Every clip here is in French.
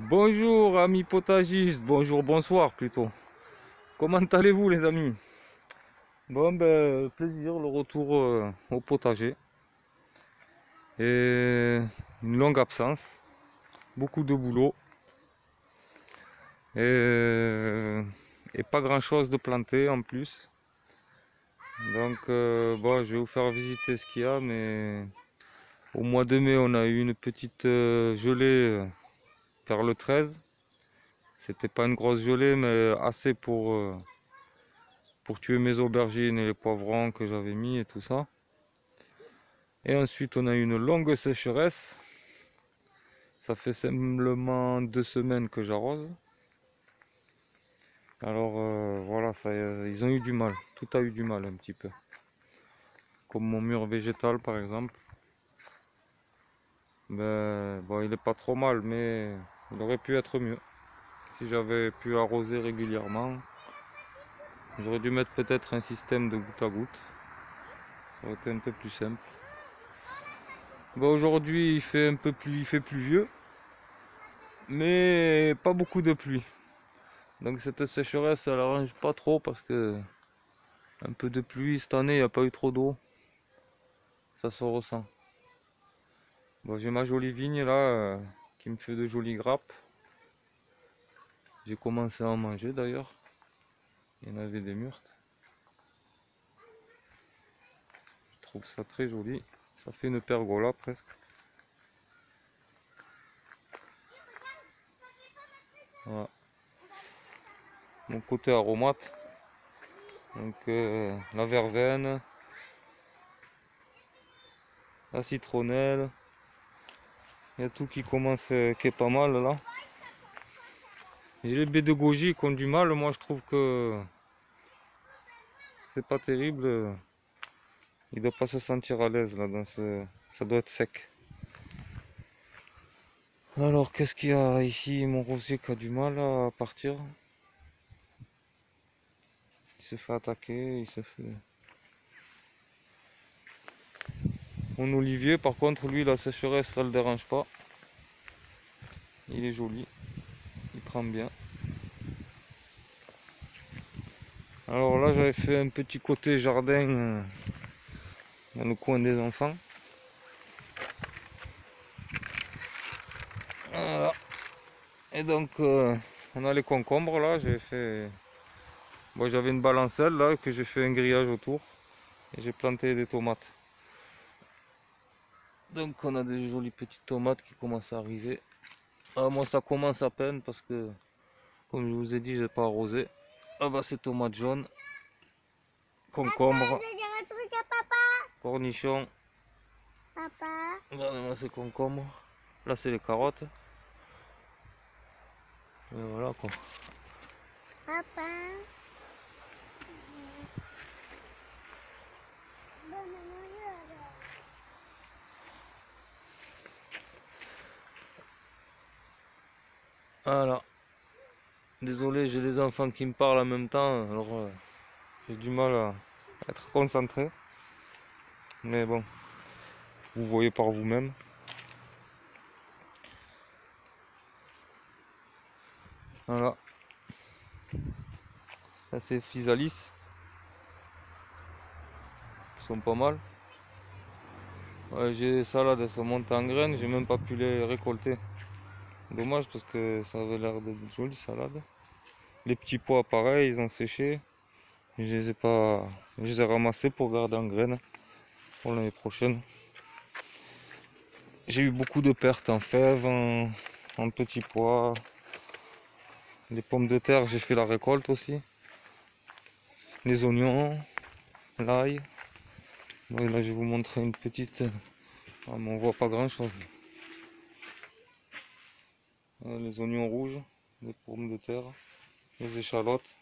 Bonjour amis potagistes, bonjour, bonsoir plutôt. Comment allez-vous les amis? Bon ben plaisir, le retour au potager. Et une longue absence, beaucoup de boulot. Et pas grand chose de planté en plus. Donc bon, je vais vous faire visiter ce qu'il y a, mais au mois de mai on a eu une petite gelée vers le 13. C'était pas une grosse gelée mais assez pour tuer mes aubergines et les poivrons que j'avais mis et tout ça. Et ensuite on a eu une longue sécheresse. Ça fait simplement 2 semaines que j'arrose. Alors voilà, ils ont eu du mal. Tout a eu du mal un petit peu. Comme mon mur végétal par exemple. Ben, bon, il est pas trop mal, mais il aurait pu être mieux. Si j'avais pu arroser régulièrement, j'aurais dû mettre peut-être un système de goutte à goutte. Ça aurait été un peu plus simple. Bon, aujourd'hui il fait un peu plus, il fait pluvieux, mais pas beaucoup de pluie. Donc cette sécheresse, elle arrange pas trop parce que un peu de pluie cette année, il n'y a pas eu trop d'eau. Ça se ressent. Bon, j'ai ma jolie vigne là qui me fait de jolies grappes. J'ai commencé à en manger d'ailleurs. Il y en avait des mûres. Je trouve ça très joli. Ça fait une pergola presque. Voilà. Mon côté aromate. Donc la verveine, la citronnelle. Il y a tout qui commence, qui est pas mal là. J'ai les baies de goji qui ont du mal. Moi je trouve que c'est pas terrible. Il doit pas se sentir à l'aise là dans ce. Ça doit être sec. Alors qu'est-ce qu'il y a ici? Mon rosier qui a du mal à partir. Il se fait attaquer, il se fait. Mon olivier par contre lui la sécheresse ça le dérange pas. Il est joli. Il prend bien. Alors là j'avais fait un petit côté jardin dans le coin des enfants. Voilà. Et donc on a les concombres là, j'ai fait. Bon, j'avais une balancelle là que j'ai fait un grillage autour et j'ai planté des tomates. Donc on a des jolies petites tomates qui commencent à arriver. Ah, moi ça commence à peine parce que comme je vous ai dit j'ai pas arrosé. Ah bah c'est tomates jaunes, concombres, cornichons. Papa, Regardez-moi ces concombres. Là c'est les carottes. Et voilà quoi. papa. Voilà. Désolé, j'ai les enfants qui me parlent en même temps, alors j'ai du mal à être concentré. Mais bon, vous voyez par vous-même. Voilà. Ça c'est physalis. Ils sont pas mal. Ouais, j'ai des salades, elles sont montées en graines, j'ai même pas pu les récolter. Dommage parce que ça avait l'air de jolies salades. Les petits pois pareil, ils ont séché. Je les ai pas. Je les ai ramassés pour garder en graines pour l'année prochaine. J'ai eu beaucoup de pertes en fèves, en petits pois. Les pommes de terre, j'ai fait la récolte aussi. Les oignons, l'ail. Bon, là, je vais vous montrer une petite. Ah, mais on voit pas grand chose. Les oignons rouges, les pommes de terre, les échalotes.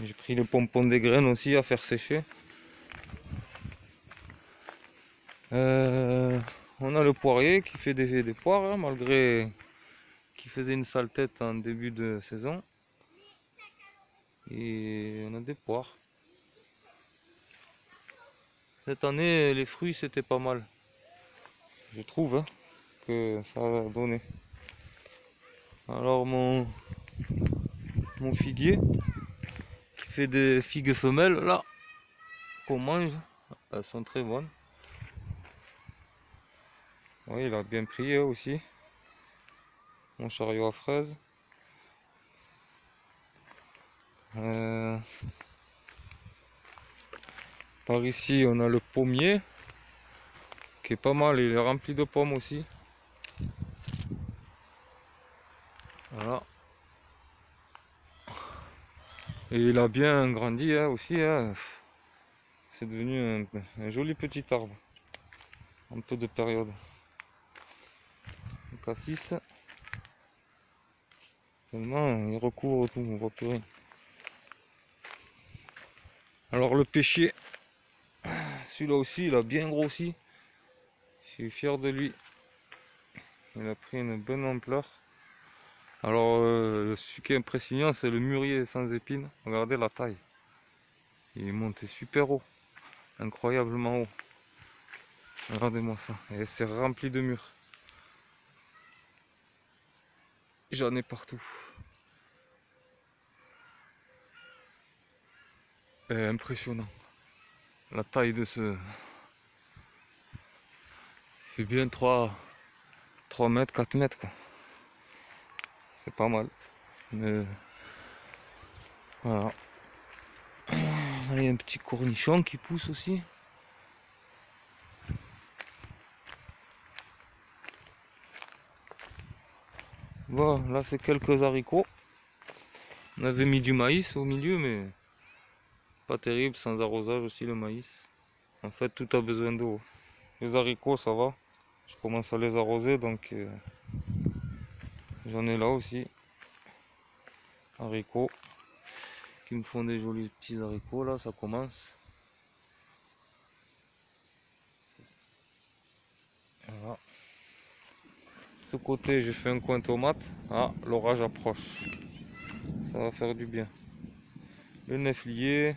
J'ai pris les pompons des graines aussi à faire sécher. On a le poirier qui fait des poires, hein, malgré qu'il faisait une sale tête en début de saison. Et on a des poires. Cette année, les fruits c'était pas mal, je trouve. Hein. que ça a donné. Alors mon figuier qui fait des figues femelles là qu'on mange, elles sont très bonnes. Oui, il a bien pris aussi. Mon chariot à fraises. Par ici on a le pommier qui est pas mal, il est rempli de pommes aussi. Voilà. Et il a bien grandi aussi. C'est devenu un joli petit arbre. Un peu de période. Le cassis. Tellement il recouvre tout, on voit plus rien. Alors le pêcher, celui-là aussi, il a bien grossi. Je suis fier de lui. Il a pris une bonne ampleur. Alors ce qui est impressionnant, c'est le mûrier sans épines. Regardez la taille. Il est monté super haut. Incroyablement haut. Regardez-moi ça. Et c'est rempli de mûres. J'en ai partout. Et impressionnant. La taille de ce... C'est bien 3 mètres, 4 mètres quoi. C'est pas mal. Mais voilà. Là, il y a un petit cornichon qui pousse aussi. Bon, là c'est quelques haricots. On avait mis du maïs au milieu, mais pas terrible, sans arrosage aussi le maïs. En fait, tout a besoin d'eau. Les haricots, ça va. Je commence à les arroser, donc j'en ai là aussi. Haricots qui me font des jolis petits haricots là, ça commence. Voilà. Ce côté, j'ai fait un coin tomate. Ah, l'orage approche. Ça va faire du bien. Le néflier.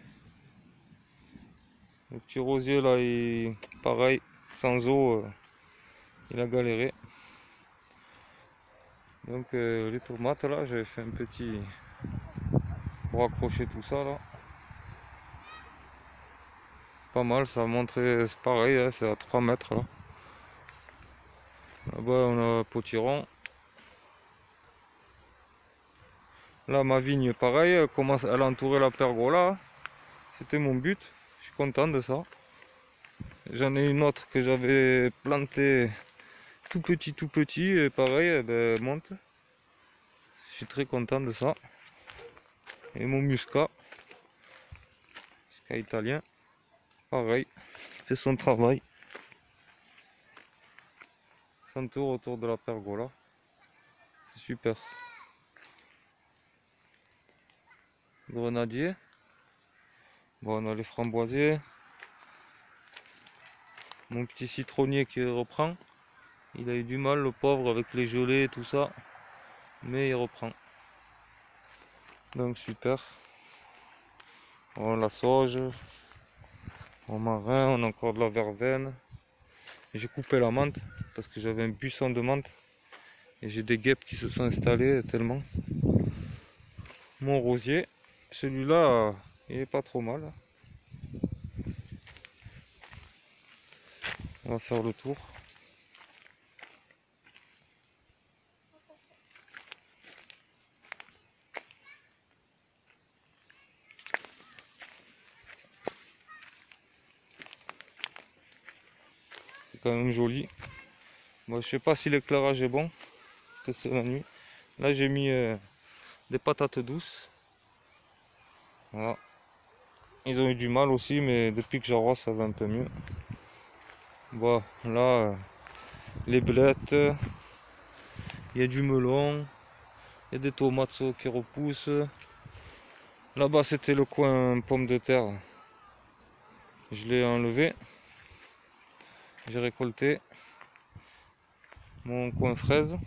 Le petit rosier là, pareil, sans eau, il a galéré. Donc les tomates là, j'avais fait un petit pour accrocher tout ça là. Pas mal, ça a montré, c'est pareil, c'est à 3 mètres là. Là-bas on a potiron. Là ma vigne pareil, elle a entouré la pergola. C'était mon but, je suis content de ça. J'en ai une autre que j'avais plantée tout petit et pareil, elle monte. Je suis très content de ça. Et mon muscat italien, pareil, fait son travail. S'entoure autour de la pergola. C'est super. Grenadier. Bon, on a les framboisiers. Mon petit citronnier qui reprend. Il a eu du mal, le pauvre, avec les gelées et tout ça. Mais il reprend. Donc super. On a la sauge. Romarin, on a encore de la verveine. J'ai coupé la menthe parce que j'avais un buisson de menthe. Et j'ai des guêpes qui se sont installées tellement. Mon rosier. Celui-là, il est pas trop mal. On va faire le tour. C'est quand même joli. Moi, je sais pas si l'éclairage est bon, parce que c'est la nuit. Là, j'ai mis des patates douces. Voilà. Ils ont eu du mal aussi, mais depuis que j'arrose, ça va un peu mieux. Bon, là, les blettes, il y a du melon, il y a des tomates qui repoussent. Là-bas, c'était le coin pomme de terre. Je l'ai enlevé. J'ai récolté mon coin fraise.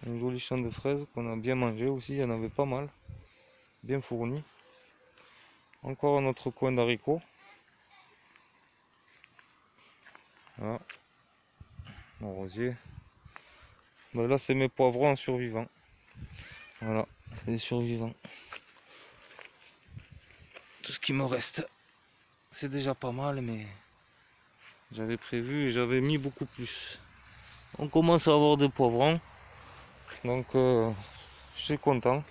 Un joli champ de fraises qu'on a bien mangé aussi. Il y en avait pas mal. Bien fourni. Encore un autre coin d'haricots. Voilà. Mon rosier. Ben là, c'est mes poivrons en survivants. Voilà, c'est des survivants. Tout ce qui me reste, c'est déjà pas mal, mais j'avais prévu et j'avais mis beaucoup plus. On commence à avoir des poivrons, donc je suis content.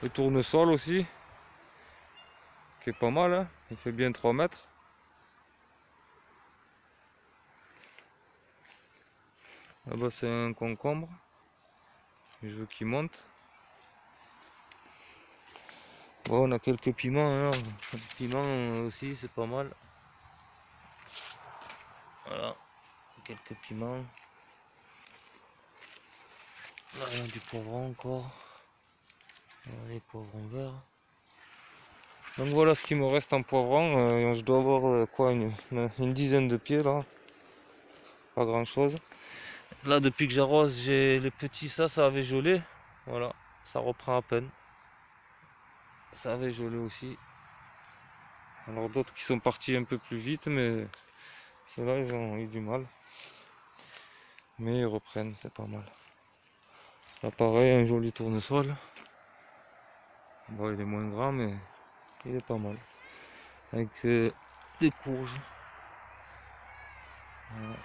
Le tournesol aussi, qui est pas mal, hein. Il fait bien 3 mètres. Là-bas c'est un concombre, je veux qu'il monte. Bon, on a quelques piments, hein. Les piments aussi c'est pas mal. Voilà, quelques piments. Là il y a du poivron encore. Les poivrons verts. Donc voilà ce qui me reste en poivron. Je dois avoir quoi, une dizaine de pieds là. Pas grand chose. Là depuis que j'arrose, j'ai les petits, ça avait gelé. Voilà, ça reprend à peine. Ça avait gelé aussi. Alors d'autres qui sont partis un peu plus vite, mais ceux-là ils ont eu du mal. Mais ils reprennent, c'est pas mal. Là pareil, un joli tournesol. Bon, il est moins grand, mais il est pas mal. Avec des courges. Voilà.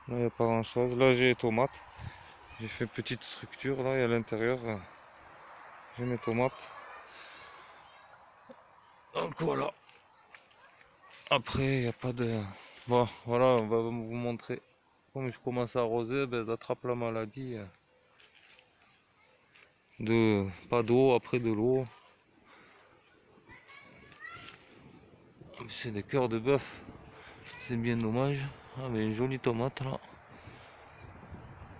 Là il n'y a pas grand chose. Là j'ai les tomates. J'ai fait petite structure là et à l'intérieur j'ai mes tomates. Donc voilà. Après il n'y a pas de... Bon voilà, on va vous montrer. Comme je commence à arroser, ben, j'attrape la maladie. Pas d'eau, après de l'eau. C'est des cœurs de bœuf. C'est bien dommage. Ah mais une jolie tomate là.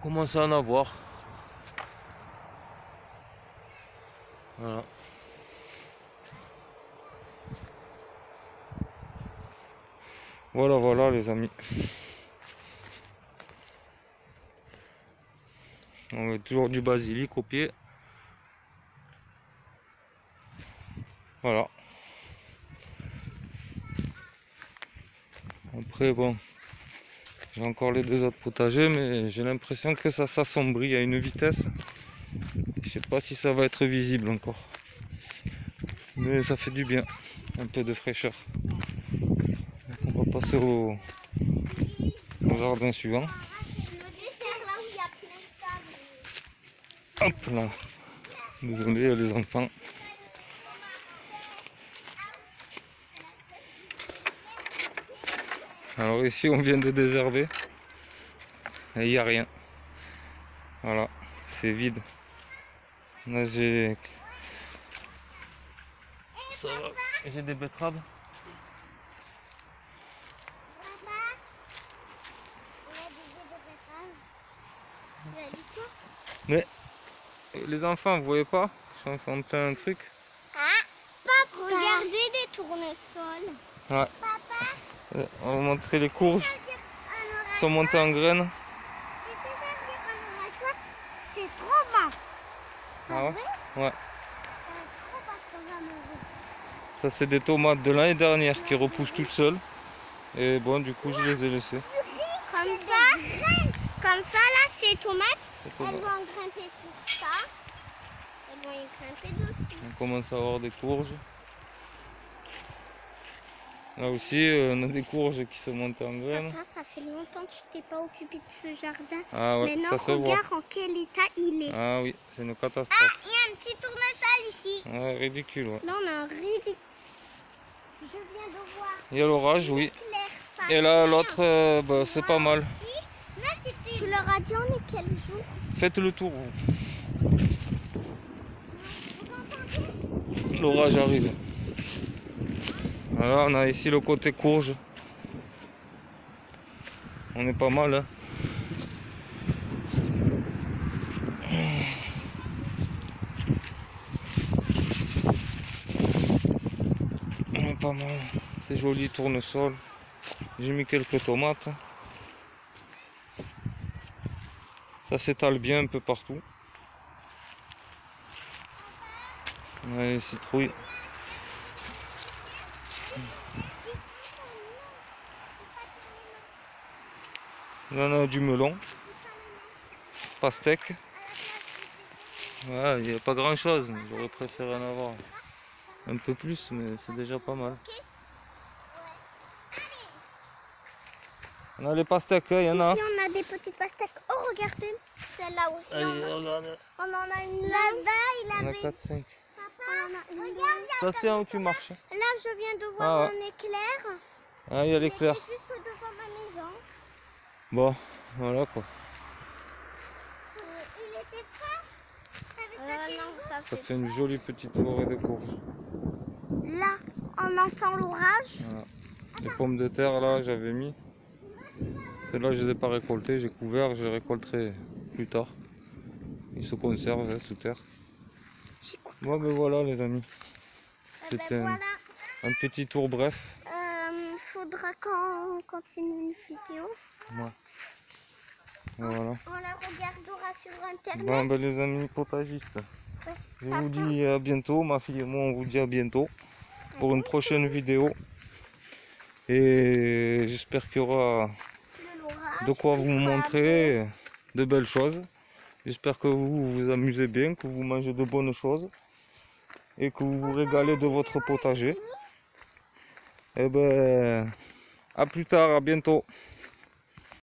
Commence à en avoir. Voilà. Voilà les amis. On met toujours du basilic au pied. Voilà. Après bon, j'ai encore les 2 autres potagers, mais j'ai l'impression que ça s'assombrit à une vitesse. Je sais pas si ça va être visible encore. Mais ça fait du bien. Un peu de fraîcheur. Donc on va passer au jardin suivant. Hop là. Désolé les enfants. Alors ici on vient de désherber. Et il n'y a rien. Voilà. C'est vide. Là j'ai... Ça va. J'ai des betteraves. Mais les enfants, vous voyez pas? Je suis en train de plein un truc. Ah, papa, regardez des tournesols. Ouais. Papa, On va montrer les courges qui sont montées en graines. c'est trop bon. Ah ouais? Ouais. Trop parce qu'on va mourir. Ça c'est des tomates de l'année dernière qui repoussent toutes seules. Et bon du coup je les ai laissées. Comme ça là, ces tomates, elles vont grimper sur ça. Elles vont y grimper dessus. On commence à avoir des courges. Là aussi on a des courges qui sont montées en graines. Papa, ça fait longtemps que je t'ai pas occupé de ce jardin. Ah ouais, maintenant ça se voit. regarde en quel état il est. Ah oui, c'est une Ah, catastrophe. il y a un petit tournesol ici. Ouais, ridicule, ouais. Là, on a un ridicule. Je viens de voir. Il y a l'orage, oui. L'éclair Et là, l'autre, bah, c'est pas mal. Tu leur as dit on est quel jour? Faites le tour. L'orage arrive. Voilà, on a ici le côté courge. On est pas mal, hein. On est pas mal. C'est joli, tournesol. J'ai mis quelques tomates. Ça s'étale bien un peu partout. On a les citrouilles. Il y en a du melon, pastèque. Ouais, il n'y a pas grand chose, j'aurais préféré en avoir un peu plus, mais c'est déjà pas mal. On a les pastèques, il y en a. Ici, on a des petites pastèques. Oh, regardez, celle-là aussi. Allez, regarde. On en a une là-bas, il On a avait... 4-5. Papa, regarde, Attention où tu marches. là, je viens de voir Ah ouais. un éclair. Ah, il y a l'éclair. Il était juste devant ma maison. Bon, voilà quoi. Il était prêt. Non, Ça fait une jolie petite forêt de courge. Là, on entend l'orage. Voilà. Les pommes de terre là, j'avais mis. Celles-là, je les ai pas récoltées. J'ai couvert, je les récolterai plus tard. Ils se conservent sous terre. Bon, ben voilà les amis. C'était un petit tour bref. Faudra qu'on continue une vidéo. Ouais. Voilà. On la regardera sur internet. Bon, ben les amis potagistes, je vous dis à bientôt. Ma fille et moi, on vous dit à bientôt pour une prochaine vidéo. Et j'espère qu'il y aura de quoi vous montrer de belles choses. J'espère que vous vous amusez bien, que vous mangez de bonnes choses et que vous vous régalez de votre potager. Et ben, à plus tard, à bientôt.